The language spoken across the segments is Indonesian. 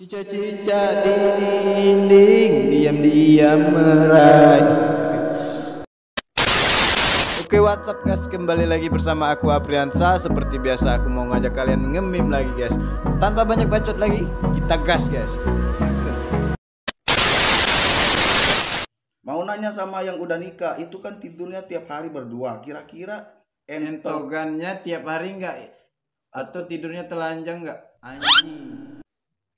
Cica-cica di dinding, diam-diam meraih. Oke, what's up guys, kembali lagi bersama aku Apriansa. Seperti biasa aku mau ngajak kalian nge-meme lagi guys. Tanpa banyak bacot lagi, kita gas guys. Mau nanya sama yang udah nikah, itu kan tidurnya tiap hari berdua. Kira-kira Entogannya tiap hari enggak? Atau tidurnya telanjang enggak? Anjing.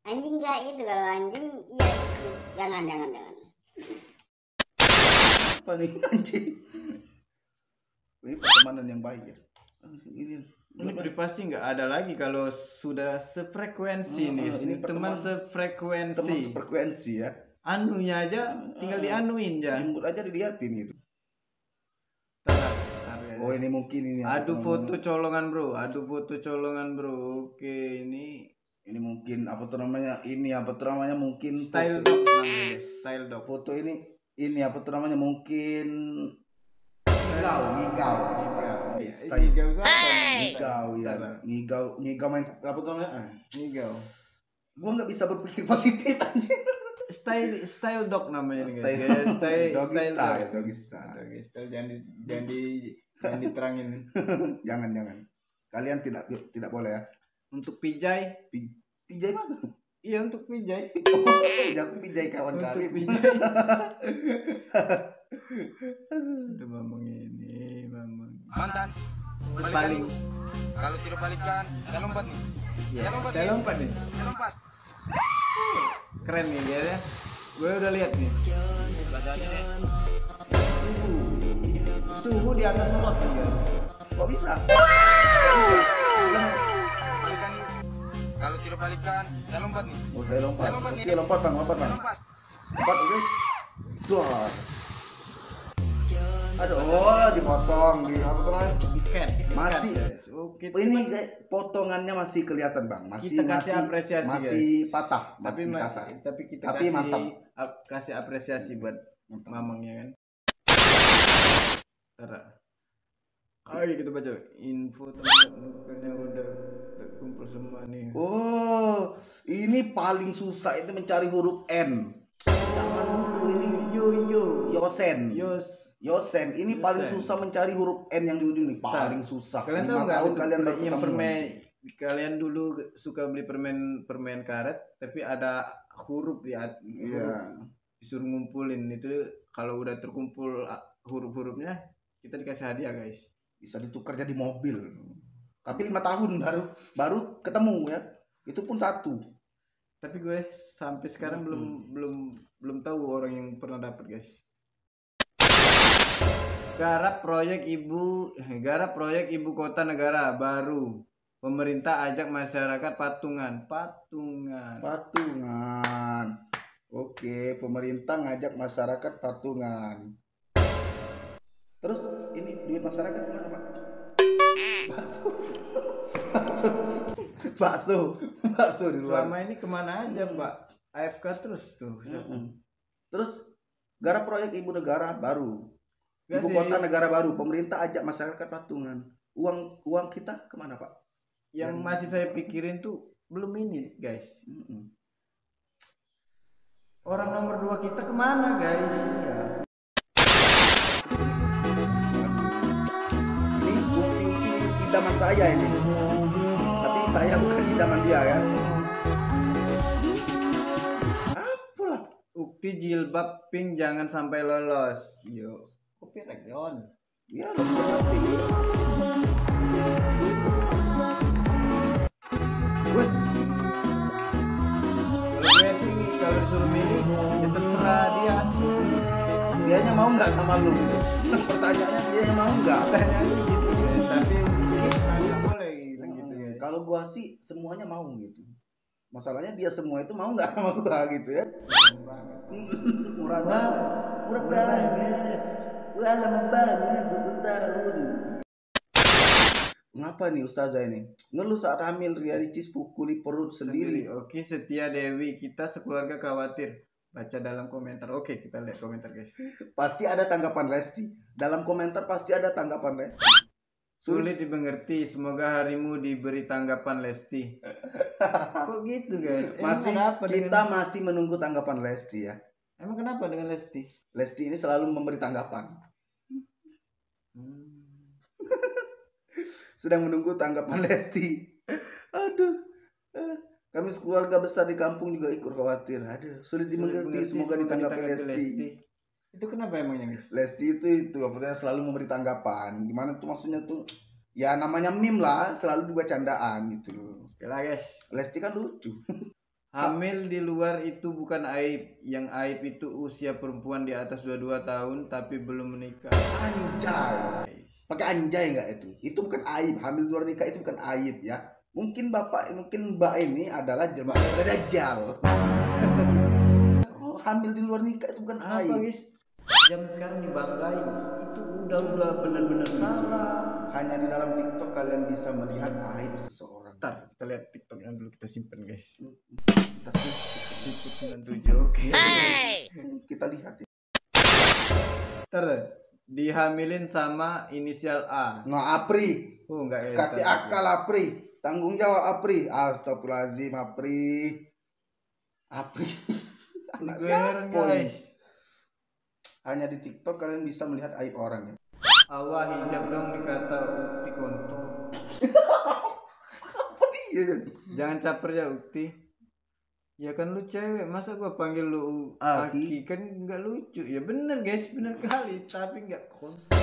Anjing enggak gitu, kalau anjing iya gitu. Jangan. apa nih anjing? Ini pertemanan yang baik ya. Ini privasi nggak ada lagi kalau sudah sefrekuensi nih. Ini teman sefrekuensi. Teman sefrekuensi ya. Anunya aja tinggal dianuin ya. Jemput aja diliatin gitu. Ya. Oh ini mungkin ini. Adu foto colongan bro. Oke ini mungkin apa tuh namanya? Ini apa tuh namanya? Mungkin style dog namanya. Style dog. Foto ini apa tuh namanya? Mungkin ngigau ya. Ngigau main apa tuh namanya? Ngigau. Gua nggak bisa berpikir positif anjir. Style dog namanya nih guys. Doggy style jangan diterangin. jangan. Kalian tidak boleh ya. Untuk pijay mana? Iya untuk pijay. Aku pijay kawan kali. Udah mamang mantan paling kalau tidak balikan saya lompat nih. Saya lompat nih. Keren nih dia ya. Gue udah lihat nih. Suhu di atas lot nih guys. Kok bisa? Balikan yuk. Kalau tidak balikan saya lompat nih. Oh saya lompat. Oke, lompat bang. Lompat oke. Duh. Aduh, dipotong di apa namanya? Masih. Oke. Ini kayak potongannya masih kelihatan bang. Kita kasih apresiasi masih guys. Patah. Tapi kasar. Tapi kita mantap. Kasih apresiasi buat mamangnya kan. Ayo kita baca info teman-temannya udah terkumpul semua nih. Oh, ini paling susah itu mencari huruf N. Jangan dulu ini Yosen. Ini paling susah mencari huruf N yang di ujung nih. Paling susah. Kalian tahu nggak? Kalian yang permen. Kalian dulu suka beli permen karet, tapi ada huruf di Iya. Disuruh ngumpulin itu. Kalau udah terkumpul huruf-hurufnya, kita dikasih hadiah guys. Bisa ditukar jadi mobil. Tapi 5 tahun baru ketemu ya. Itu pun satu. Tapi gue sampai sekarang belum tahu orang yang pernah dapat guys. Garap proyek ibu kota negara baru. Pemerintah ajak masyarakat patungan. Oke, pemerintah ngajak masyarakat patungan. Terus ini duit masyarakat kemana pak? Bakso di luar. Selama ini kemana aja pak? AFK terus tuh. Terus garap proyek ibu kota negara baru. Pemerintah ajak masyarakat patungan. Uang kita kemana pak? Yang masih saya pikirin tuh belum ini guys. Orang nomor 2 kita kemana guys? Ya. Ini bukti idaman saya ini. Tapi saya bukan idaman dia ya. Apalah. Ukti jilbab pink jangan sampai lolos. Yo. Copyright on. Ya lo berarti. Kalau gue sih kalau disuruh milih ya terserah dia. Dianya mau nggak sama lu gitu? Pertanyaannya dia mau nggak? Pertanyaannya gitu ya. Tapi kita nggak boleh gitu ya. Kalau gua sih semuanya mau gitu. Masalahnya dia semua itu mau nggak sama gua gitu ya? Murah banget. Gua lama banget 20 tahun. Kenapa nih Ustazah ini? Ngeluh saat hamil Ricis pukuli perut sendiri. Oke, Setia Dewi, kita sekeluarga khawatir. Baca dalam komentar. Oke, kita lihat komentar guys. Pasti ada tanggapan Lesti. Dalam komentar pasti ada tanggapan Lesti. Sulit dimengerti. Semoga harimu diberi tanggapan Lesti. Kok gitu guys? Masih kenapa kita masih menunggu tanggapan Lesti ya. Emang kenapa dengan Lesti? Lesti ini selalu memberi tanggapan. Sedang menunggu tanggapan Lesti. Aduh. Kami sekeluarga besar di kampung juga ikut khawatir. Aduh, sulit dimengerti. Semoga ditanggapi Lesti. Itu kenapa emangnya guys? Lesti itu maksudnya selalu memberi tanggapan. Gimana tuh maksudnya tuh? Ya namanya meme lah, selalu dibuat candaan gitu loh. Oke lah guys. Lesti kan lucu. Hamil di luar itu bukan aib. Yang aib itu usia perempuan di atas 22 tahun tapi belum menikah. Anjay. Pakai anjay enggak itu? Itu bukan aib. Hamil di luar nikah itu bukan aib ya. Mungkin mbak ini adalah jelma dajjal. Oh, hamil di luar nikah itu bukan aib. Guys? Zaman sekarang dibanggai. Itu udah benar-benar salah. Hanya di dalam TikTok kalian bisa melihat aib seseorang. Ntar kita lihat TikTok yang dulu kita simpen guys. Kita Siput 97. Oke. Kita lihat ya. Ntar dihamilin sama inisial A. Nah, Apri. Oh enggak ya. Kati akal Apri. Tanggung jawab Apri. Astagfirullahaladzim Apri. Apri. Anak siapa guys? Hanya di TikTok kalian bisa melihat aib orang ya. Awah hijab dong dikata Ukti kontol. Apa dia? Jangan caper ya Ukti. Ya kan lu cewek, masa gua panggil lu Aki kan nggak lucu. Ya bener guys, bener kali, tapi nggak kontol.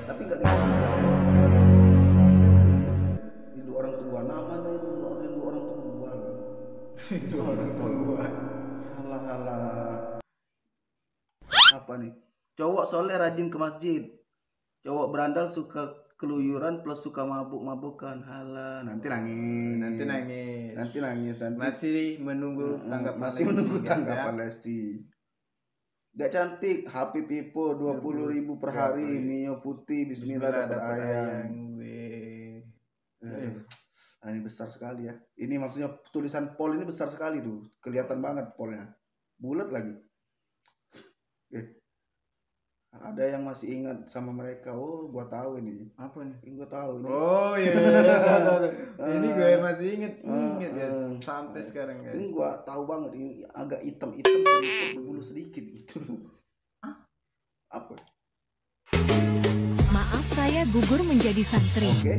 Tapi nggak kayak gitu. Itu orang tua namanya itu orang tua. Itu orang tua. Halah. Apa nih? Cowok soleh rajin ke masjid. Cowok berandal suka keluyuran plus suka mabuk-mabukan. Halah, nanti nangis. Masih menunggu tanggapan Lesti. Gak cantik, HP Pipo 20.000 per hari, Mio putih, Bismillah dapat ayang. Ini besar sekali ya. Ini maksudnya tulisan pol ini besar sekali tuh, kelihatan banget polnya. Bulat lagi. Ada yang masih ingat sama mereka. Oh, gua tahu ini. Apa nih? Gua tahu ini. Oh iya. Ini gue masih inget ya sampai sekarang guys. Ini gua tahu banget, ini agak hitam-hitam berbulu sedikit gitu. Apa? Maaf saya gugur menjadi santri. Oke.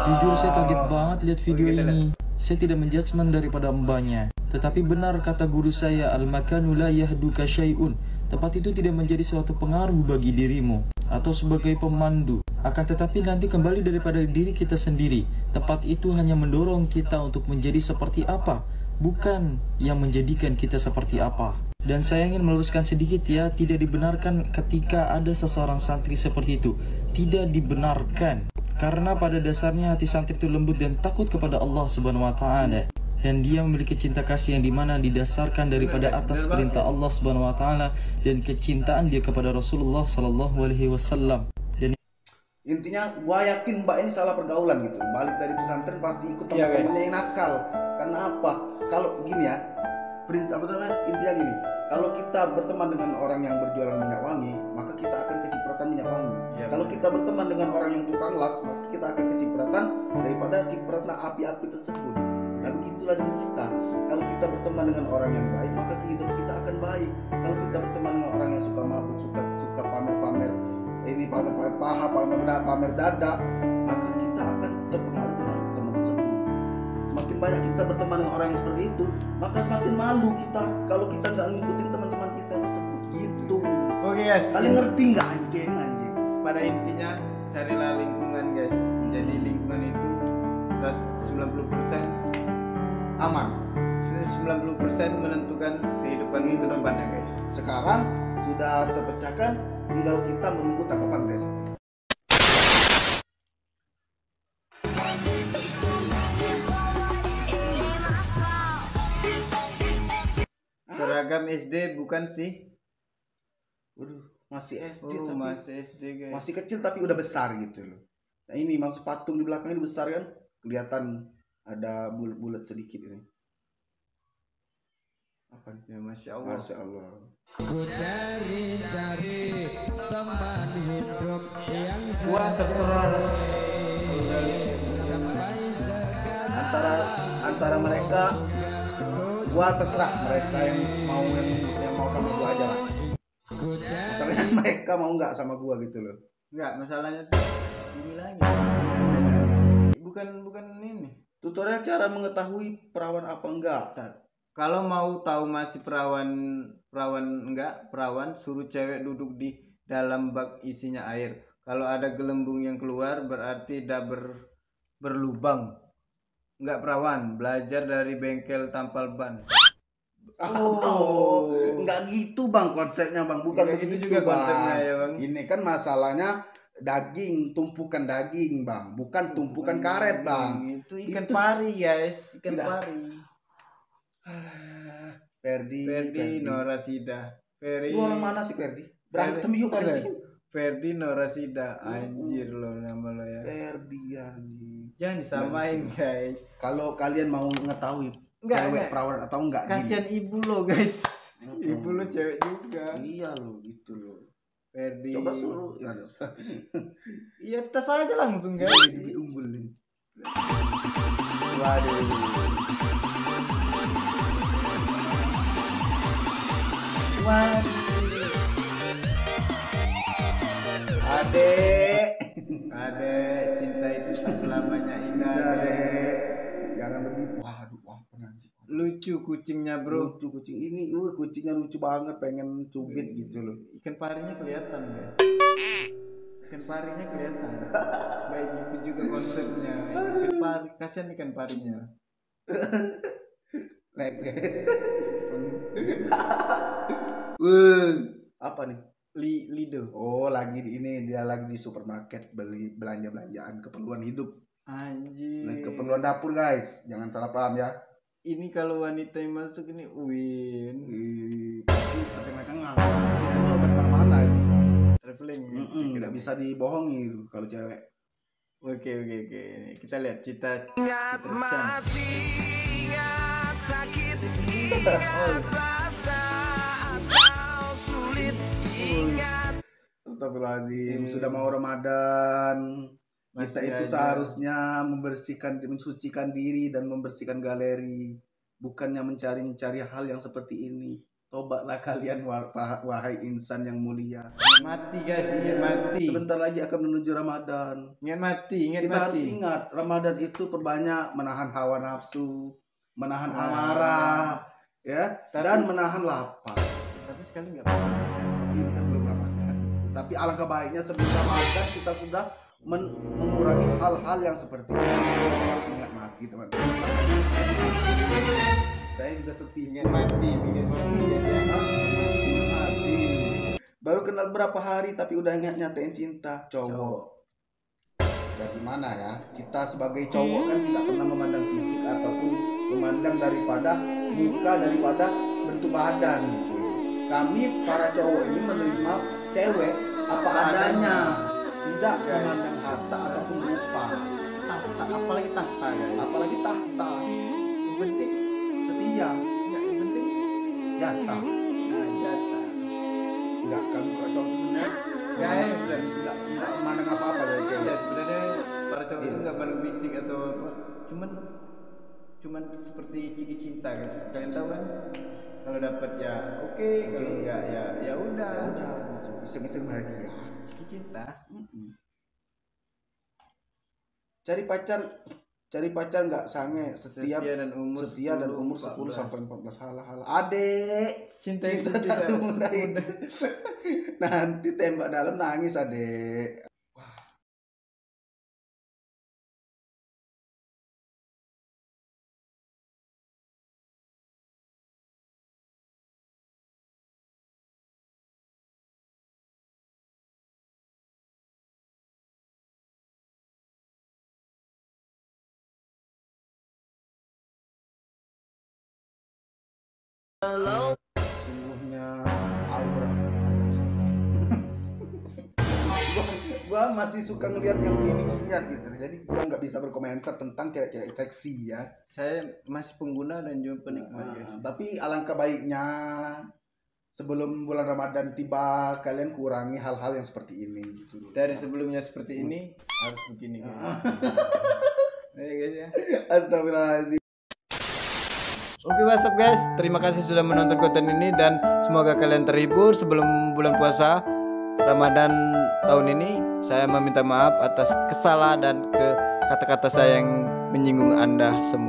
Jujur saya kaget banget lihat video ini. Saya tidak menjudgment daripada mbaknya. Tetapi benar kata guru saya, al-makanu la yahduka syai'un. Tempat itu tidak menjadi suatu pengaruh bagi dirimu atau sebagai pemandu. Akan tetapi nanti kembali daripada diri kita sendiri. Tempat itu hanya mendorong kita untuk menjadi seperti apa, bukan yang menjadikan kita seperti apa. Dan saya ingin meluruskan sedikit ya, tidak dibenarkan ketika ada seseorang santri seperti itu. Tidak dibenarkan. Karena pada dasarnya hati santri itu lembut dan takut kepada Allah Subhanahu wa taala. Dan dia memiliki cinta kasih yang dimana didasarkan daripada atas perintah Allah Subhanahu wa taala dan kecintaan dia kepada Rasulullah sallallahu alaihi wasallam. Dan intinya gua yakin mbak ini salah pergaulan gitu. Balik dari pesantren pasti ikut teman-temannya yang nakal. Karena apa? Kalau gini ya, intinya gini. Kalau kita berteman dengan orang yang berjualan minyak wangi, maka kita akan kecipratan minyak wangi. Kalau kita berteman dengan orang yang tukang las, maka kita akan kecipratan daripada cipratan api-api tersebut. Nah begitulah dengan kita. Kalau kita berteman dengan orang yang baik, maka kita akan baik. Kalau kita berteman dengan orang yang suka mabuk, suka pamer-pamer, ini pamer paha, pamer dada, maka kita akan terpengaruh dengan teman tersebut. Semakin banyak kita berteman dengan orang yang seperti itu, maka semakin malu kita kalau kita nggak ngikutin teman-teman kita yang tersebut. Gitu. Oke guys. Kalian ngerti nggak anjing? Pada intinya carilah lingkungan guys. Jadi lingkungan itu 90% aman. 90% menentukan kehidupan ke depannya guys. Sekarang sudah terpecahkan, tinggal kita menunggu tanggapan Lesti. Seragam SD bukan sih? Waduh, masih SD tapi masih SD guys. Masih kecil tapi udah besar gitu loh. Nah ini maksud patung di belakang ini besar kan? Kelihatan ada bulat-bulat sedikit ini. Apa nih? Ya Masya Allah. Masya Allah. Ku cari teman hidup yang Wah terserah. sampai sekarang. antara mereka, gua terserah mereka yang mau sama gua aja lah. Masalahnya mereka mau nggak sama gua gitu loh. Nggak, masalahnya ini lagi. Bukan ini. Tutorial cara mengetahui perawan apa enggak. Kalau mau tahu masih perawan enggak, suruh cewek duduk di dalam bak isinya air. Kalau ada gelembung yang keluar berarti berlubang. Enggak perawan, belajar dari bengkel tampal ban. Oh, enggak gitu Bang konsepnya Bang, bukan Enggak begitu gitu juga Bang. konsepnya ya Bang. Ini kan masalahnya daging, tumpukan daging Bang, bukan tumpukan karet Bang. Itu ikan pari guys, ikan Tidak. pari. Ferdi Norasida. Lu orang mana sih Ferdi? Berantem yuk anjing. Ferdi Norasida, anjir lo nama lo ya. Ferdi anjing. Jangan disamain guys. Kalau kalian mau mengetahui cewek perawan atau enggak Kasihan ibu lo guys. Ibu lo cewek juga. Iya lo gitu lo. Ferdi. Coba suruh ya. Iya tes aja langsung guys. Lebih unggul nih. Waduh. Adek, cinta itu tak selamanya indah. Adek, jangan begitu. Waduh, penanti. Lucu kucingnya bro. Lucu kucing ini, kucingnya lucu banget, pengen cubit gitu loh. Ikan parinya kelihatan guys. Ikan parinya kelihatan. Kayak gitu juga konsepnya. Ikan pari, kasihan ikan parinya. Apa nih? Lido. Oh, dia lagi di supermarket beli belanjaan keperluan hidup. Anjir. Nah, keperluan dapur guys, jangan salah paham ya. Ini kalau wanita yang masuk ini win. Tengah-tengah, ini obat mana-mana. Traveling. Nggak bisa dibohongi itu kalau cewek. Oke. Kita lihat cita Astagfirullahaladzim, sudah mau Ramadan. Kita itu seharusnya mensucikan diri dan membersihkan galeri, bukannya mencari hal yang seperti ini. Tobatlah kalian wahai insan yang mulia. Mati guys, ingat mati. Sebentar lagi akan menuju Ramadan. Ingat Kita mati. harus ingat, Ramadan itu perbanyak menahan hawa nafsu, menahan amarah, ya, dan menahan lapar. Tapi sekali nggak apa-apa. Ini kan belum Ramadan. Tapi alangkah baiknya sebelum Ramadan kita sudah mengurangi hal-hal yang seperti ini. Ingat mati teman-teman. Saya juga tertipu. Ingat mati. Baru kenal berapa hari tapi udah nyatain cinta cowok. Dari mana ya? Kita sebagai cowok kan tidak pernah memandang fisik ataupun memandang daripada muka, daripada bentuk badan gitu. Kami para cowok ini menerima cewek apa adanya, tidak memandang harta ataupun rupa. Apalagi tahta guys. Apalagi tahta. Yang penting Setia. yang penting Jatah. jatah. Enggak, kami para cowok itu sebenarnya enggak memandang apa-apa dari cewek. Ya sebenarnya para cowok itu nggak pandang fisik atau apa. Cuman seperti ciki cinta guys. Kalian tahu kan? Kalau dapat ya oke, kalau enggak ya udah. Iseng-iseng bahagia. Ciki cinta. Cari pacar nggak sange, setia dan umur 10 sampai 14 hal-hal. Adek, Cinta itu tak tidak semudah itu. semudah. Nanti tembak dalam nangis adek. Sungguhnya aura. Gua masih suka ngeliat yang gini-ginian gitu. Jadi gua nggak bisa berkomentar tentang cewek-cewek seksi ya. Saya masih pengguna dan juga penikmat guys. Tapi alangkah baiknya sebelum bulan Ramadan tiba kalian kurangi hal-hal yang seperti ini gitu. Dari sebelumnya seperti ini harus begini guys. Ya guys ya. Astagfirullahaladzim. Oke, what's up guys, terima kasih sudah menonton konten ini dan semoga kalian terhibur sebelum bulan puasa Ramadan tahun ini. Saya meminta maaf atas kesalahan dan kata-kata saya yang menyinggung Anda semua.